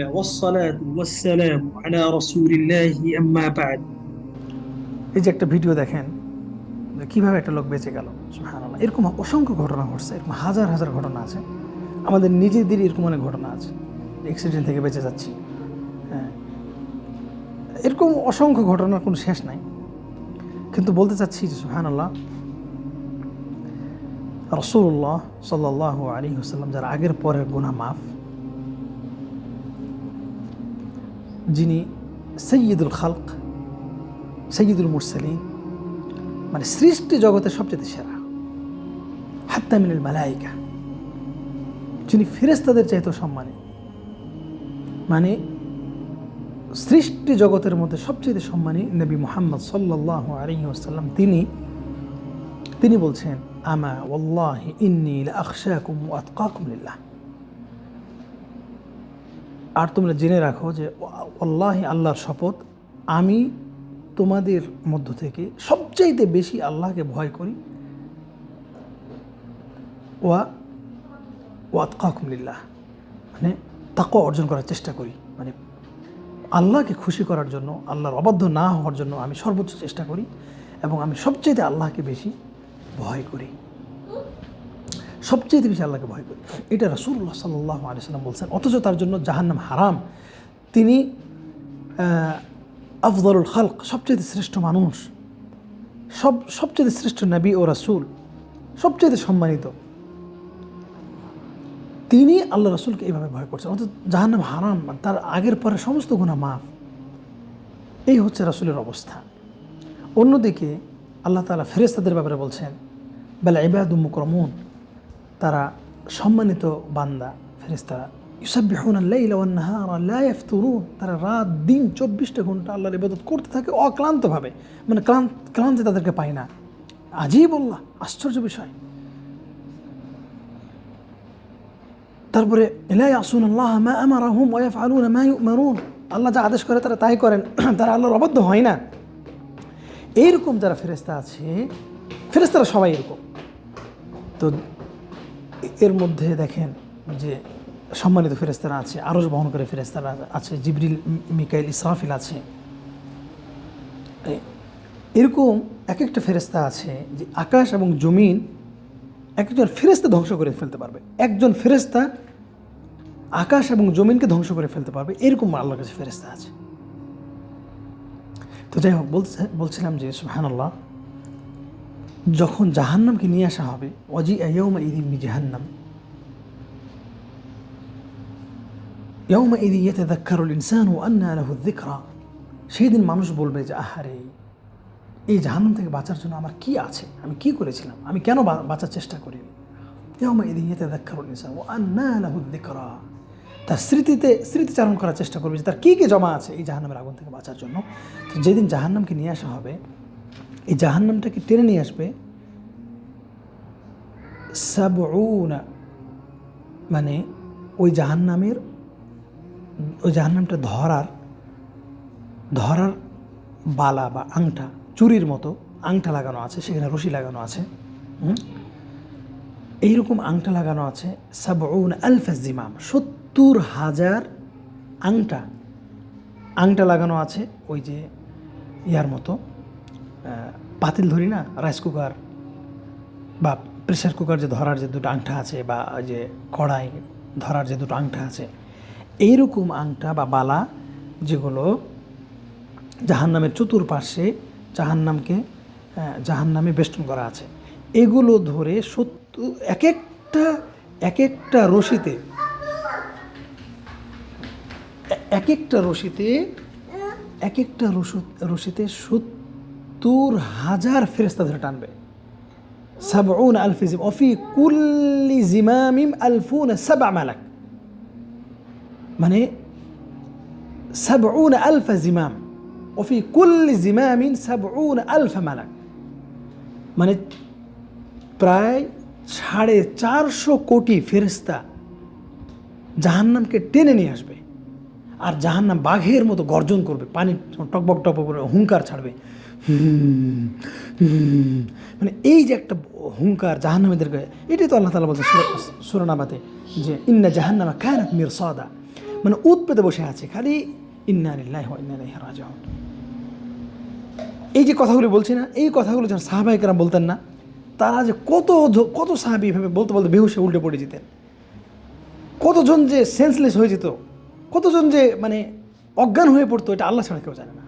আলহামদুলিল্লাহ ওয়াসসালাতু ওয়াসসালামু আলা রাসূলিল্লাহি আম্মা বা'দ। এই যে একটা ভিডিও দেখেন যে কীভাবে একটা লোক বেঁচে গেল, সুবহানাল্লাহ। এরকম অসংখ্য ঘটনা ঘটছে, এরকম হাজার হাজার ঘটনা আছে। আমাদের নিজেদেরই এরকম অনেক ঘটনা আছে, অ্যাক্সিডেন্ট থেকে বেঁচে যাচ্ছি। হ্যাঁ, এরকম অসংখ্য ঘটনার কোনো শেষ নাই। কিন্তু বলতে চাচ্ছি যে সুবহানাল্লাহ, রাসূলুল্লাহ সাল্লাল্লাহু আলাইহি ওয়াসাল্লাম যারা আগের পরের গুনাহ মাফ, যিনি সৈয়দুল খালক, সৈয়দুল মুরসালিন, মানে সৃষ্টি জগতের সবচেয়ে সেরা, হাত্তা মিনাল মালাইকা, যিনি ফেরেশতাদের চাইতেও সম্মানী, মানে সৃষ্টি জগতের মধ্যে সবচেয়ে সম্মানী নবী মুহাম্মদ সাল্লাল্লাহু আলাইহি ওয়াসাল্লাম, তিনি বলছেন, আমা ওয়াল্লাহি ইন্নী লাআখশাকুম ওয়া আতকাকুম লিল্লাহ। আর তোমরা জেনে রাখো যে ওয়াল্লাহি, আল্লাহর শপথ, আমি তোমাদের মধ্য থেকে সবচাইতে বেশি আল্লাহকে ভয় করি, ওয়া আতকাকুম লিল্লাহ, মানে তাকওয়া অর্জন করার চেষ্টা করি, মানে আল্লাহকে খুশি করার জন্য, আল্লাহর অবাধ্য না হওয়ার জন্য আমি সর্বোচ্চ চেষ্টা করি, এবং আমি সবচেয়ে আল্লাহকে বেশি ভয় করি, সবচেয়ে বেশি আল্লাহকে ভয় করি। এটা রাসূলুল্লাহ সাল্লাল্লাহু আলাইহি ওয়াসাল্লাম বলছেন, অথচ তার জন্য জাহান্নাম হারাম। তিনি আফদলুল খালক, সবচেয়ে শ্রেষ্ঠ মানুষ, সবচেয়ে শ্রেষ্ঠ নবী ও রাসূল, সবচেয়ে সম্মানিত, তিনি আল্লাহ রাসূলকে এইভাবে ভয় করছেন, অথচ জাহান্নাম হারাম, তার আগের পরে সমস্ত গুনাহ মাফ। এই হচ্ছে রাসূলের অবস্থা। অন্যদিকে আল্লাহ তাআলা ফেরেশতাদের ব্যাপারে বলছেন, বাল ইবাদুম মুকরামুন, তারা সম্মানিত বান্দা, ফেরেশতারা, ইউসাব্বিহুনা আল-লাইলা ওয়ান-নাহারা লা ইয়াফতুরুন, তারা রাত দিন 24টা ঘন্টা আল্লাহর ইবাদত করতে থাকে অক্লান্তভাবে, মানে ক্লান্তি তাদেরকে পায় না। আজীব আল্লাহ, আশ্চর্য বিষয়। তারপরে লা ইয়াসুনাল্লাহ মা আমারাহুম ওয়া ইয়াফআলুনা মা ইউমারুন, আল্লাহ যা আদেশ করে তারা তাই করেন, তারা আল্লাহর অবাধ্য হয় না। এইরকম যারা ফেরেশতা আছে, ফেরেশতারা সবাই এরকম। তো এর মধ্যে দেখেন যে সম্মানিত ফেরেশতারা আছে, আরশ বহন করে ফেরেশতারা আছে, জিবরিল, মিকাইল, ইসরাফিল আছে। এরকম এক একটা ফেরেশতা আছে যে আকাশ এবং জমিন একজন ফেরেশতা ধ্বংস করে ফেলতে পারবে, একজন ফেরেশতা আকাশ এবং জমিনকে ধ্বংস করে ফেলতে পারবে, এরকম আল্লাহর কাছে ফেরেশতা আছে। তো যাই হোক, বলছিলাম যে সুবহানাল্লাহ, যখন জাহান্নামকে নিয়ে আসা হবে, ওয়াজিআ ইয়াওমাইযিন বিজাহান্নাম, ইয়াওমাইযিন ইয়াতাযাক্কারুল ইনসানু ওয়া আন্না লাহু যিকরা, সেই দিন মানুষ বলবে যে আহারে, এই জাহান্নাম থেকে বাঁচার জন্য আমার কি আছে, আমি কি করেছিলাম, আমি কেন বাঁচার চেষ্টা করিনি। ইয়াওমাইযিন ইয়াতাযাক্কারুল ইনসানু ওয়া আন্না লাহু যিকরা, তার স্মৃতিচারণ করার চেষ্টা করবে যে তার কী কী জমা আছে এই জাহান্নামের আগুন থেকে বাঁচার জন্য। তো যেদিন জাহান্নামকে নিয়ে আসা হবে, এই জাহান্নামটাকে টেনে নিয়ে আসবে সাবউনা, মানে ওই জাহান্নামটা ধরার বালা বা আংটা, চুরির মতো আংটা লাগানো আছে, সেখানে রশি লাগানো আছে, এইরকম আংটা লাগানো আছে। সাবউনা আলফা জিমাম, 70,000 আংটা লাগানো আছে, ওই যে ইয়ার মতো, পাতিল ধরি না, রাইস কুকার বা প্রেশার কুকার যে ধরার যে দুটো আংটা আছে, বা ওই যে কড়াই ধরার যে দুটো আংটা আছে, এইরকম আংটা বা বালা, যেগুলো জাহান্নামের চতুর্পার্শ্বে জাহান্নামে বেষ্টন করা আছে, এগুলো ধরে এক একটা রশিতে 70,000 ফেরেশতা ধরে টানবে। সাবউনা আলফ জিম ওয়া ফি কুল্লি জিমামিম আলফুনা সাবআ মালাক, মানে 70,000 জিমাম ওয়া ফি কুল্লি জিমামিন 70,000 মালাক, মানে প্রায় 450 কোটি ফেরেশতা জাহান্নামকে টেনে নিয়ে আসবে। আর জাহান্নাম বাঘের মতো গর্জন করবে, পানি টকবক টকবক করে হুঙ্কার ছাড়বে, মানে এই যে একটা হুঙ্কার জাহান্নামীদেরকে, এটাই তো আল্লাহ তাআলা বলছে সূরা নাবাতে যে ইন্না জাহান্নামা কানাত মিরসাদা, মানে উত পেতে বসে আছে, খালি ইন্না লিল্লাহি ওয়া ইন্না ইলাইহি রাজিউন। এই যে কথাগুলি বলছি না, এই কথাগুলো যখন সাহাবায়ে কেরাম বলতেন না, তারা যে কত সাহাবী এভাবে বলতে বলতে বেহুশে উল্টে পড়ে যেতেন, কতজন যে সেন্সলেস হয়ে যেত, কতজন যে মানে অজ্ঞান হয়ে পড়তো, এটা আল্লাহ ছাড়া কেউ জানে না।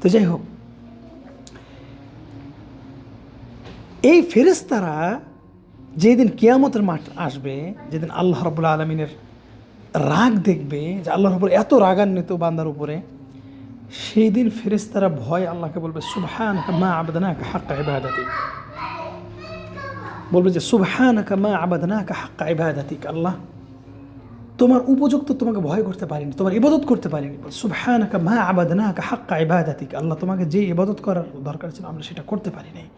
তো যাই হোক, এই ফেরেশতারা যেদিন কিয়ামতের মাঠ আসবে, যেদিন আল্লাহ রাব্বুল আলামিনের রাগ দেখবে, যে আল্লাহর উপর এত রাগান্বিত বান্দার উপরে, সেই দিন ফেরেশতারা ভয় আল্লাহকে বলবে সুবহানাকা মা আবদনাকা হাক্কা ইবাদাতিক, বলবে যে সুবহানাকা মা আবদনাকা হাক্কা ইবাদাতিক, আল্লাহ তোমার উপযুক্ত তোমাকে ভয় করতে পারিনি, তোমার ইবাদত করতে পারিনি। সুবহানাকা মা আবদনাকা হাক্কা ইবাদাতিক, আল্লাহ তোমাকে যে ইবাদত করার দরকার ছিল আমরা সেটা করতে পারি নাই।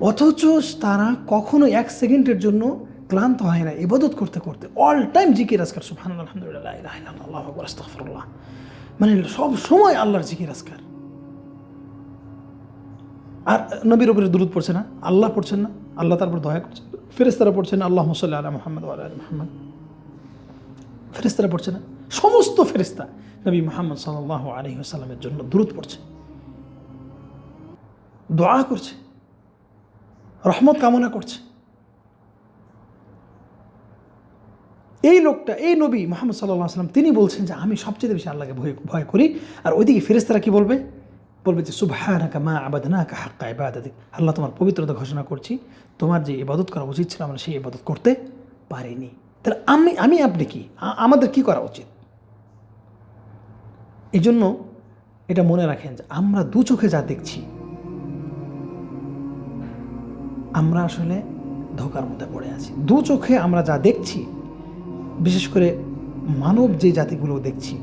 অথচ তারা কখনো এক সেকেন্ডের জন্য ক্লান্ত হয় না, ইবাদত করতে করতে অল টাইম জিকির আজকার, সুবহানাল্লাহ, আলহামদুলিল্লাহ, লা ইলাহা ইল্লাল্লাহ, আল্লাহু আকবার, আস্তাগফিরুল্লাহ, মানে সব সময় আল্লাহর জিকির আজকার। আর নবীর উপরে দুরূদ পড়ছে না, আল্লাহ পড়ছেন না, আল্লাহ তারপর দয়া করছেন, ফেরেশতারা পড়ছেন না, আল্লাহুম্মা সাল্লি আলা মুহাম্মাদ ওয়া আলা আলি মুহাম্মাদ, ফেরেশতারা পড়ছে না, সমস্ত ফেরেশতা নবী মুহাম্মদ সাল্লাল্লাহু আলাইহি ওয়াসাল্লামের জন্য দুরূদ পড়ছে, দোয়া করছে, রহমত কামনা করছে। এই লোকটা, এই নবী মুহাম্মদ সাল্লাল্লাহু আলাইহি ওয়াসাল্লাম, তিনি বলছেন যে আমি সবচেয়ে বেশি আল্লাহকে ভয় করি। আর ওইদিকে ফেরেশতারা কি বলবে যে সুবহানাকা মা আবাদনাকা হাক্কা ইবাদাতিক, আল্লাহ তোমার পবিত্রতা ঘোষণা করছি, তোমার যে ইবাদত করা উচিত ছিল আমরা সেই ইবাদত করতে পারিনি। তাহলে আমি আপনি কি, আমাদের কি করা উচিত? এই জন্য এটা মনে রাখেন যে আমরা দু চোখে যা দেখছি, আমরা আসলে ধোকার মধ্যে পড়ে আছি। দু চোখে আমরা যা দেখছি, বিশেষ করে মানব যে জাতিগুলো দেখছি,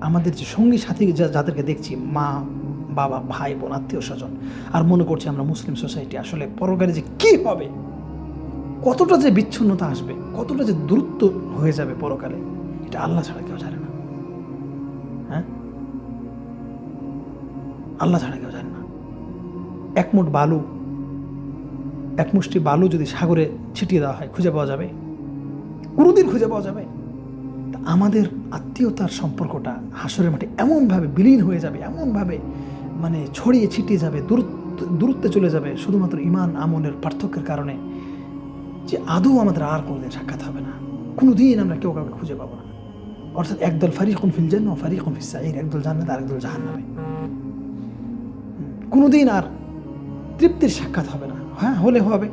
আমাদের যে সঙ্গী সাথী যাদেরকে দেখছি, মা বাবা ভাই বোন আত্মীয় স্বজন, আর মনে করছি আমরা মুসলিম সোসাইটি, আসলে পরকালে যে কী হবে, কতটা যে বিচ্ছিন্নতা আসবে, কতটা যে দূরত্ব হয়ে যাবে পরকালে, এটা আল্লাহ ছাড়া কেউ জানে না। হ্যাঁ, আল্লাহ ছাড়া কেউ জানে না। এক মুঠ বালু, এক মুষ্টি বালু যদি সাগরে ছিটিয়ে দেওয়া হয়, খুঁজে পাওয়া যাবে? কোনোদিন খুঁজে পাওয়া যাবে? আমাদের আত্মীয়তার সম্পর্কটা হাসরের মাঠে এমনভাবে বিলীন হয়ে যাবে, এমনভাবে মানে ছড়িয়ে ছিটিয়ে যাবে, দূরত্বে চলে যাবে, শুধুমাত্র ইমান আমলের পার্থক্যের কারণে, যে আদৌ আমাদের আর কোনোদিন সাক্ষাৎ হবে না, কোনোদিন আমরা কেউ কাউকে খুঁজে পাবো না। অর্থাৎ একদল ফারিকুন ফিল জান্নাহ ওয়া ফারিকুন ফিস সাঈর, একদল জান্নাতে আর একদল জাহান্নামে। কোনোদিন আর তৃপ্তির সাক্ষাৎ হবে না। হ্যাঁ, হলে হবে,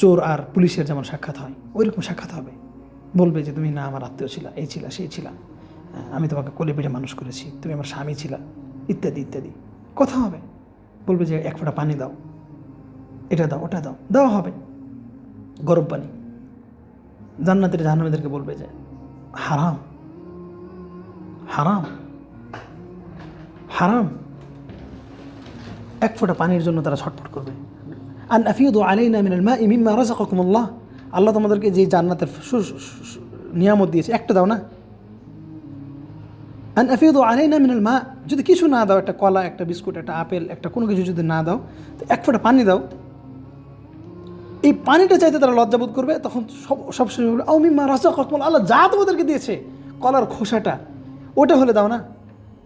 চোর আর পুলিশের যেমন সাক্ষাৎ হয় ওইরকম সাক্ষাৎ হবে। বলবে যে তুমি না আমার আত্মীয় ছিলা, এই ছিলা, সেই ছিলা, আমি তোমাকে কোলে পিঠে মানুষ করেছি, তুমি আমার স্বামী ছিলা, ইত্যাদি ইত্যাদি কথা হবে। বলবে যে এক ফোঁটা পানি দাও, এটা দাও, ওটা দাও, দেওয়া হবে, গরম পানি। জান্নাতের জাহান্নামীদেরকে বলবে যে হারাম হারাম হারাম, এক ফোঁটা পানির জন্য তারা ছটফট করবে। আন আফিদু আলাইনা মিনাল মাই মিম্মা রাযাকাকুমুল্লাহ, আল্লাহ তোমাদেরকে যে জান্নাতের নিয়ামত দিয়েছে একটা দাও না। আন আফিদু আলাইনা মিনাল মা, যদি কিছু না দাও, একটা কলা, একটা বিস্কুট, একটা আপেল, একটা কোনো কিছু যদি না দাও, তো এক ফোঁটা পানি দাও। এই পানিটা চাইতে তারা লজ্জাবোধ করবে। তখন সবসময় বলবে আও মিম্মা রাযাকাকুমুল্লাহ, আল্লাহ যা তোমাদেরকে দিয়েছে, কলার খোসাটা ওটা হলে দাও না,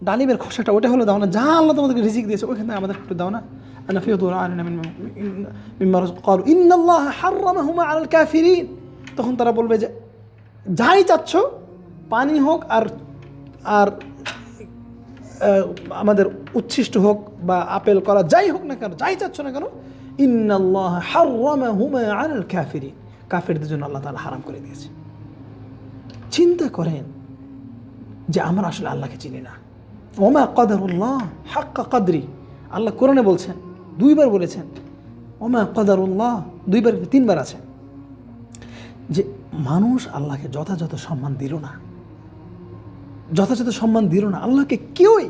ডালিমের খোসাটা ওটা হলে দাও না, যা আল্লাহ তোমাদেরকে রিজিক দিয়েছে ওইখানে আমাদের একটু দাও না। আন আফিদু আলাইনা মিম্মা ক্বালু ইন্নাল্লাহা হাররামাহুমা আলাল কাফিরিন, তখন তারা বলবে যে যাই চাচ্ছ, পানি হোক আর আর আমাদের উচ্ছিষ্ট হোক বা আপেল কলা যাই হোক না কেন, যাই চাচ্ছ না কেন, ইন্নাল্লাহা হাররামাহুমা আলাল কাফিরিন, কাফেরদের জন্য আল্লাহ তাআলা হারাম করে দিয়েছে। চিন্তা করেন যে আমরা আসলে আল্লাহকে চিনি না। ওমা কদরুল্লাহ হাক্কা কদরি, আল্লাহ কোরআনে বলছেন, দুইবার বলেছেন ওমা কদরুল্লাহ, দুইবার তিনবার আছে, যে মানুষ আল্লাহকে যথাযথ সম্মান দিল না, যথাযথ সম্মান দিল না, আল্লাহকে কেউই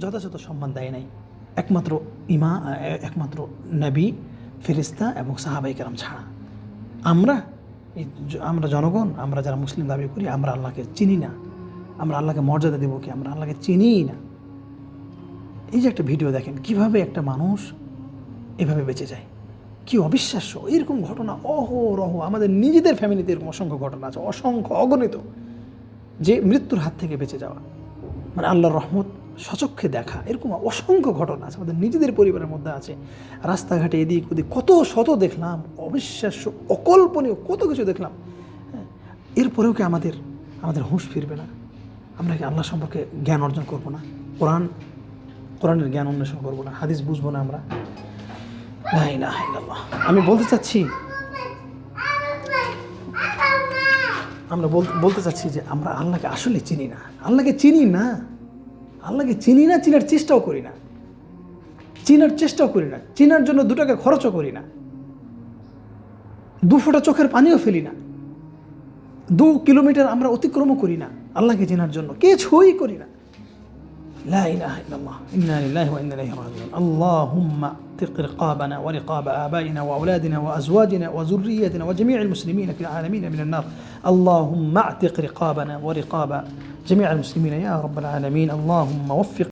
যথাযথ সম্মান দেয় নাই, একমাত্র নবী, ফেরেশতা এবং সাহাবায়ে কেরাম ছাড়া। আমরা জনগণ, আমরা যারা মুসলিম দাবি করি, আমরা আল্লাহকে চিনি না, আমরা আল্লাহকে মর্যাদা দেবো কি, আমরা আল্লাহকে চিনিই না। এই যে একটা ভিডিও দেখেন, কিভাবে একটা মানুষ এভাবে বেঁচে যায়, কি অবিশ্বাস্য! এরকম ঘটনা অহরহ আমাদের নিজেদের ফ্যামিলিতে এরকম অসংখ্য ঘটনা আছে, অসংখ্য, অগণিত, যে মৃত্যুর হাত থেকে বেঁচে যাওয়া, মানে আল্লাহর রহমত সচক্ষে দেখা, এরকম অসংখ্য ঘটনা আছে আমাদের নিজেদের পরিবারের মধ্যে আছে। রাস্তাঘাটে এদিক ওদিক কত শত দেখলাম, অবিশ্বাস্য, অকল্পনীয় কত কিছু দেখলাম। হ্যাঁ, এরপরেও কি আমাদের হুঁশ ফিরবে না? আমরা কি আল্লাহ সম্পর্কে জ্ঞান অর্জন করবো না? কোরআনের জ্ঞান অন্বেষণ করবো না? হাদিস বুঝবো না আমরা? লা ইলাহা ইল্লাল্লাহ। আমি বলতে চাচ্ছি যে আমরা আল্লাহকে আসলে চিনি না। আল্লাহকে চিনি না, চিনার চেষ্টাও করি না। চিনার জন্য 2 টাকা খরচও করি না, 2 ফোঁটা চোখের পানিও ফেলি না, 2 কিলোমিটার আমরা অতিক্রমও করি না আল্লাহকে চেনার জন্য, কিছুই করি না। লা ইলাহা ইল্লাল্লাহ, ইন্না লিল্লাহি ওয়া ইন্না ইলাইহি রাজিউন। আল্লাহুম্মা اعتق رقابنا ورقاب آبائنا وأولادنا وأزواجنا وذريتنا وجميع المسلمين في العالمين من النار. اللهم اعتق رقابنا ورقاب جميع المسلمين يا رب العالمين. اللهم وفق